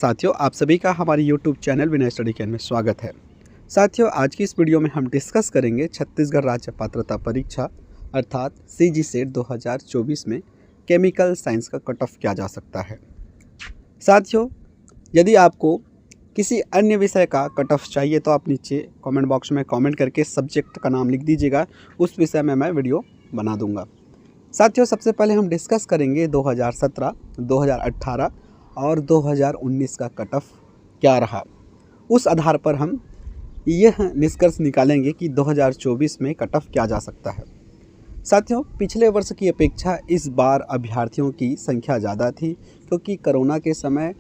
साथियों, आप सभी का हमारे YouTube channel Vinay study can में स्वागत है। साथियों, आज की इस वीडियो में हम डिस्कस करेंगे छत्तीसगढ़ राज्य पात्रता परीक्षा अर्थात CG सेट 2024 में केमिकल साइंस का कट ऑफ किया जा सकता है। साथियों, यदि आपको किसी अन्य विषय का कट ऑफ चाहिए तो आप नीचे कमेंट बॉक्स में कमेंट करके सब्जेक्ट का नाम लिख दीजिएगा, उस विषय में मैं वीडियो बना दूँगा। साथियों, सबसे पहले हम डिस्कस करेंगे 2017, 2018 और 2019 का कट ऑफ क्या रहा। उस आधार पर हम यह निष्कर्ष निकालेंगे कि 2024 में कट ऑफ क्या जा सकता है। साथियों, पिछले वर्ष की अपेक्षा इस बार अभ्यर्थियों की संख्या ज़्यादा थी, क्योंकि कोरोना के समय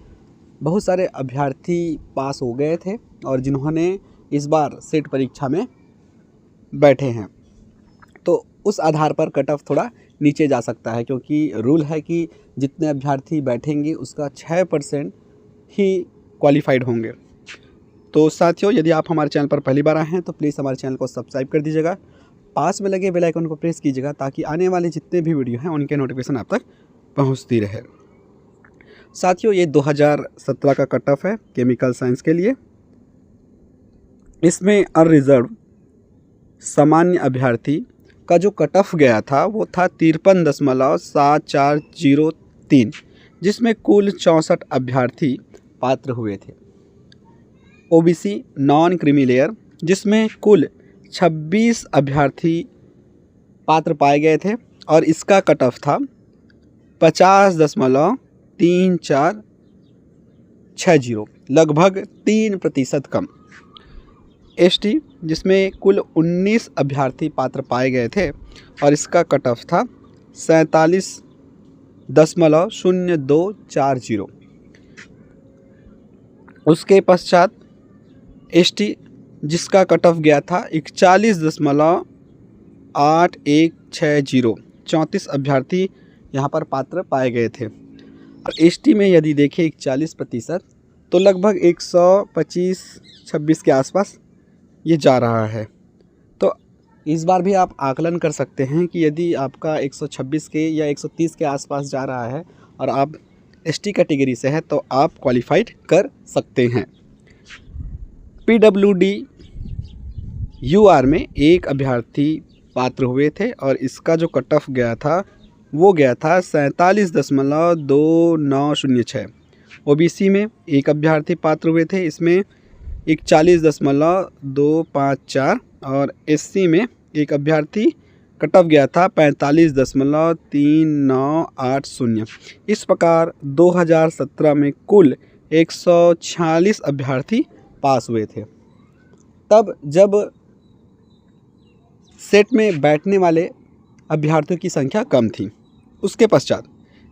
बहुत सारे अभ्यर्थी पास हो गए थे और जिन्होंने इस बार सेट परीक्षा में बैठे हैं, तो उस आधार पर कट ऑफ थोड़ा नीचे जा सकता है, क्योंकि रूल है कि जितने अभ्यर्थी बैठेंगे उसका 6% ही क्वालिफाइड होंगे। तो साथियों, यदि आप हमारे चैनल पर पहली बार आए हैं तो प्लीज़ हमारे चैनल को सब्सक्राइब कर दीजिएगा, पास में लगे बेल आइकन को प्रेस कीजिएगा ताकि आने वाले जितने भी वीडियो हैं उनके नोटिफिकेशन आप तक पहुंचती रहे। साथियों, ये 2017 का कट ऑफ है केमिकल साइंस के लिए। इसमें अनरिजर्व सामान्य अभ्यर्थी का जो कट ऑफ गया था वो था 53.7403, जिसमें कुल 64 अभ्यर्थी पात्र हुए थे। OBC नॉन क्रीमी लेयर, जिसमें कुल 26 अभ्यर्थी पात्र पाए गए थे और इसका कट ऑफ था 50.3460, लगभग 3% कम। ST, जिसमें कुल 19 अभ्यर्थी पात्र पाए गए थे और इसका कट ऑफ था 47.0240। उसके पश्चात ST, जिसका कट ऑफ गया था 41.8160, 34 अभ्यर्थी यहाँ पर पात्र पाए गए थे। और ST में यदि देखें 41%, तो लगभग 125-26 के आसपास ये जा रहा है। तो इस बार भी आप आकलन कर सकते हैं कि यदि आपका 126 के या 130 के आसपास जा रहा है और आप ST कैटेगरी से है तो आप क्वालिफाइड कर सकते हैं। PWD UR में एक अभ्यर्थी पात्र हुए थे और इसका जो कट ऑफ गया था वो गया था 47.2906। OBC में एक अभ्यर्थी पात्र हुए थे, इसमें 41.254 और SC में एक अभ्यर्थी कट ऑफ गया था 45.3980। इस प्रकार 2017 में कुल 146 अभ्यर्थी पास हुए थे। तब जब सेट में बैठने वाले अभ्यर्थियों की संख्या कम थी। उसके पश्चात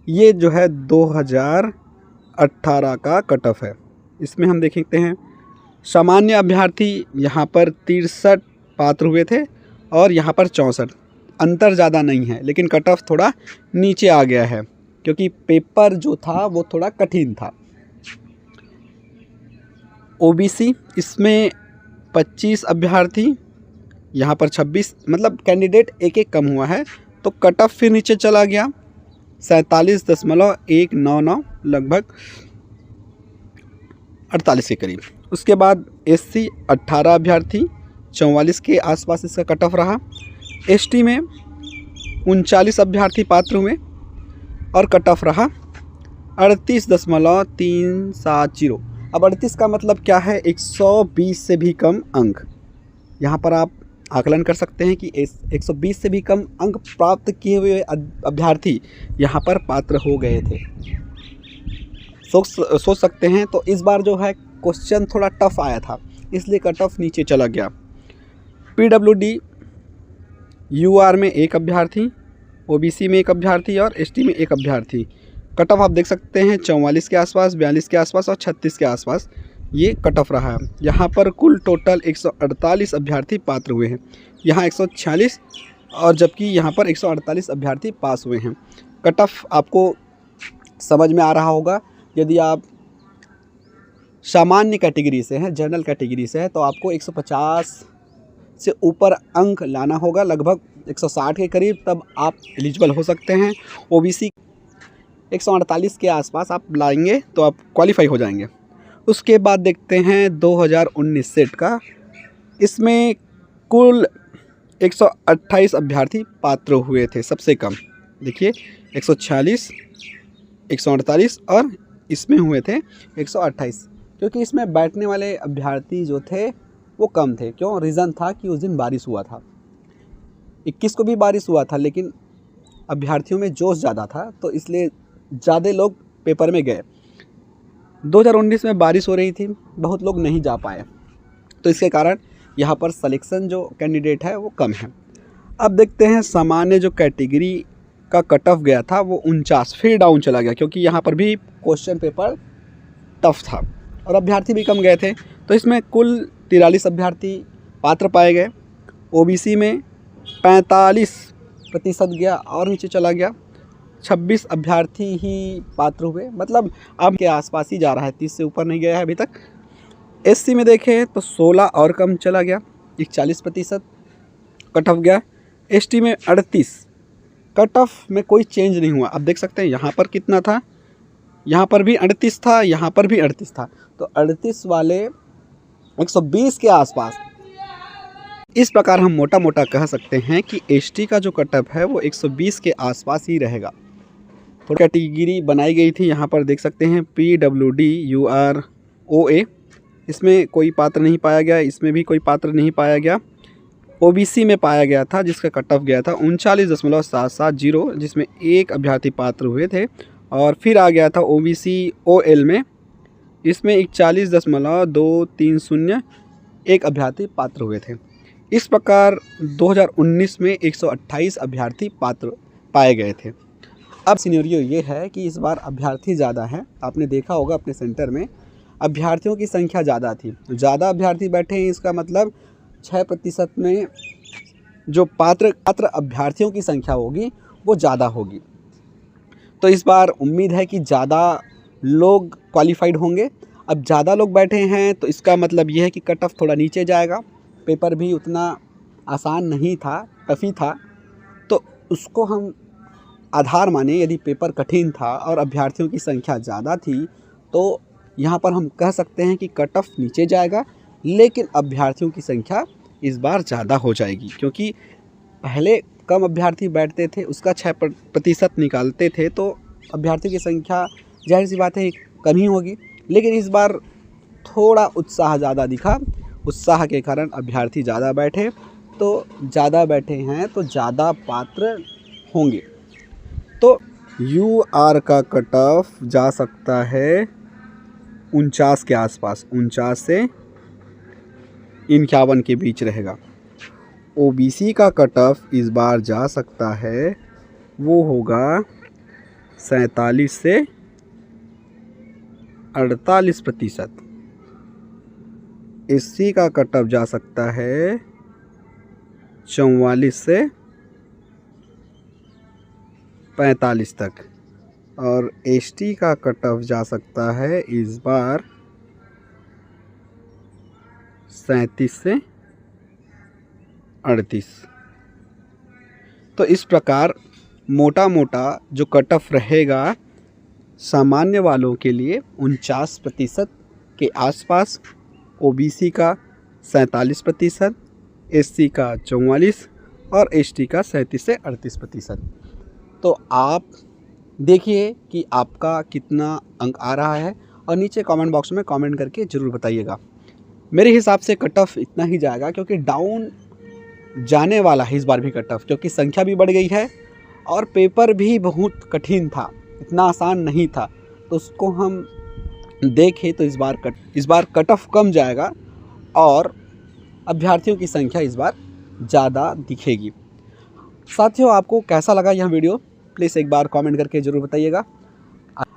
ये जो है 2018 का कट ऑफ है। इसमें हम देख सकते हैं सामान्य अभ्यर्थी यहाँ पर 63 पात्र हुए थे और यहाँ पर 64। अंतर ज़्यादा नहीं है, लेकिन कट ऑफ थोड़ा नीचे आ गया है क्योंकि पेपर जो था वो थोड़ा कठिन था। OBC, इसमें 25 अभ्यर्थी, यहाँ पर 26, मतलब कैंडिडेट एक एक कम हुआ है, तो कट ऑफ फिर नीचे चला गया 47.199, लगभग 48 के करीब। उसके बाद SC 18 अभ्यर्थी, 44 के आसपास इसका कट ऑफ रहा। ST में 39 अभ्यर्थी पात्र हुए और कट ऑफ रहा 38.370। अब 38 का मतलब क्या है? 120 से भी कम अंक। यहाँ पर आप आकलन कर सकते हैं कि 120 से भी कम अंक प्राप्त किए हुए अभ्यर्थी यहाँ पर पात्र हो गए थे। सोच सकते हैं। तो इस बार जो है क्वेश्चन थोड़ा टफ आया था, इसलिए कट ऑफ नीचे चला गया। PWD UR में एक अभ्यर्थी, OBC में एक अभ्यर्थी और ST में एक अभ्यर्थी। कट ऑफ आप देख सकते हैं 44 के आसपास, 42 के आसपास और 36 के आसपास ये कट ऑफ रहा है। यहाँ पर कुल टोटल 148 अभ्यर्थी पात्र हुए हैं, यहाँ 146 और जबकि यहाँ पर 148 अभ्यर्थी पास हुए हैं। कट ऑफ आपको समझ में आ रहा होगा। यदि आप सामान्य कैटेगरी से हैं, जनरल कैटेगरी से है, तो आपको 150 से ऊपर अंक लाना होगा, लगभग 160 के करीब, तब आप एलिजिबल हो सकते हैं। OBC 148 के आसपास आप लाएंगे तो आप क्वालिफाई हो जाएंगे। उसके बाद देखते हैं 2019 सेट का। इसमें कुल 128 अभ्यर्थी पात्र हुए थे, सबसे कम देखिए 146, 148 और इसमें हुए थे 128, क्योंकि इसमें बैठने वाले अभ्यर्थी जो थे वो कम थे। क्यों? रीज़न था कि उस दिन बारिश हुआ था, 21 को भी बारिश हुआ था, लेकिन अभ्यर्थियों में जोश ज़्यादा था तो इसलिए ज़्यादा लोग पेपर में गए। 2019 में बारिश हो रही थी, बहुत लोग नहीं जा पाए, तो इसके कारण यहाँ पर सिलेक्शन जो कैंडिडेट है वो कम है। अब देखते हैं सामान्य जो कैटेगरी का कट ऑफ गया था वो 49, फिर डाउन चला गया, क्योंकि यहाँ पर भी क्वेश्चन पेपर टफ था और अभ्यर्थी भी कम गए थे। तो इसमें कुल 43 अभ्यर्थी पात्र पाए गए। ओबीसी में 45% गया और नीचे चला गया। 26 अभ्यर्थी ही पात्र हुए, मतलब अब के आसपास ही जा रहा है, 30 से ऊपर नहीं गया है अभी तक। एससी में देखें तो 16 और कम चला गया, 41% कट ऑफ गया। एसटी में 38, कट ऑफ में कोई चेंज नहीं हुआ। अब देख सकते हैं यहाँ पर कितना था, यहाँ पर भी 38 था, यहाँ पर भी 38 था, तो 38 वाले 120 के आसपास। इस प्रकार हम मोटा मोटा कह सकते हैं कि एसटी का जो कट ऑफ है वो 120 के आसपास ही रहेगा। थोड़ी कैटेगरी बनाई गई थी, यहाँ पर देख सकते हैं PWD UROA, इसमें कोई पात्र नहीं पाया गया, इसमें भी कोई पात्र नहीं पाया गया। ओबीसी में पाया गया था जिसका कट ऑफ गया था 39.770, जिसमें एक अभ्यर्थी पात्र हुए थे। और फिर आ गया था ओबीसी OL में, इसमें 41.230 एक अभ्यर्थी पात्र हुए थे। इस प्रकार 2019 में 128 अभ्यर्थी पात्र पाए गए थे। अब सिनेरियो ये है कि इस बार अभ्यर्थी ज़्यादा हैं। आपने देखा होगा अपने सेंटर में अभ्यर्थियों की संख्या ज़्यादा थी, ज़्यादा अभ्यर्थी बैठे हैं, इसका मतलब 6% में जो पात्र अभ्यर्थियों की संख्या होगी वो ज़्यादा होगी। तो इस बार उम्मीद है कि ज़्यादा लोग क्वालिफाइड होंगे। अब ज़्यादा लोग बैठे हैं तो इसका मतलब ये है कि कट ऑफ थोड़ा नीचे जाएगा। पेपर भी उतना आसान नहीं था, टफी था, तो उसको हम आधार माने। यदि पेपर कठिन था और अभ्यर्थियों की संख्या ज़्यादा थी तो यहाँ पर हम कह सकते हैं कि कट ऑफ नीचे जाएगा, लेकिन अभ्यर्थियों की संख्या इस बार ज़्यादा हो जाएगी, क्योंकि पहले कम अभ्यर्थी बैठते थे, उसका 6% निकालते थे, तो अभ्यर्थियों की संख्या जाहिर सी बात है कम ही होगी। लेकिन इस बार थोड़ा उत्साह ज़्यादा दिखा, उत्साह के कारण अभ्यर्थी ज़्यादा बैठे, तो ज़्यादा बैठे हैं तो ज़्यादा पात्र होंगे। तो UR का कट ऑफ जा सकता है 49 के आसपास, 49 से 51 के बीच रहेगा। ओबीसी का कट ऑफ इस बार जा सकता है, वो होगा 47 से 48%। एससी का कट ऑफ जा सकता है 44 से 45 तक, और एसटी का कट ऑफ जा सकता है इस बार 37 से 38। तो इस प्रकार मोटा मोटा जो कट ऑफ रहेगा सामान्य वालों के लिए 49% के आसपास, ओबीसी का 47%, एससी का 44% और एसटी का 37 से 38%। तो आप देखिए कि आपका कितना अंक आ रहा है और नीचे कमेंट बॉक्स में कमेंट करके ज़रूर बताइएगा। मेरे हिसाब से कट ऑफ इतना ही जाएगा, क्योंकि डाउन जाने वाला है इस बार भी कट ऑफ, क्योंकि संख्या भी बढ़ गई है और पेपर भी बहुत कठिन था, इतना आसान नहीं था। तो उसको हम देखें तो इस बार कट ऑफ कम जाएगा और अभ्यर्थियों की संख्या इस बार ज़्यादा दिखेगी। साथियों, आपको कैसा लगा यह वीडियो, प्लीज़ एक बार कमेंट करके ज़रूर बताइएगा।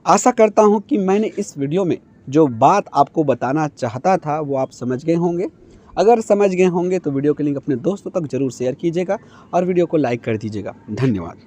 आशा करता हूँ कि मैंने इस वीडियो में जो बात आपको बताना चाहता था वो आप समझ गए होंगे। अगर समझ गए होंगे तो वीडियो के लिंक अपने दोस्तों तक ज़रूर शेयर कीजिएगा और वीडियो को लाइक कर दीजिएगा। धन्यवाद।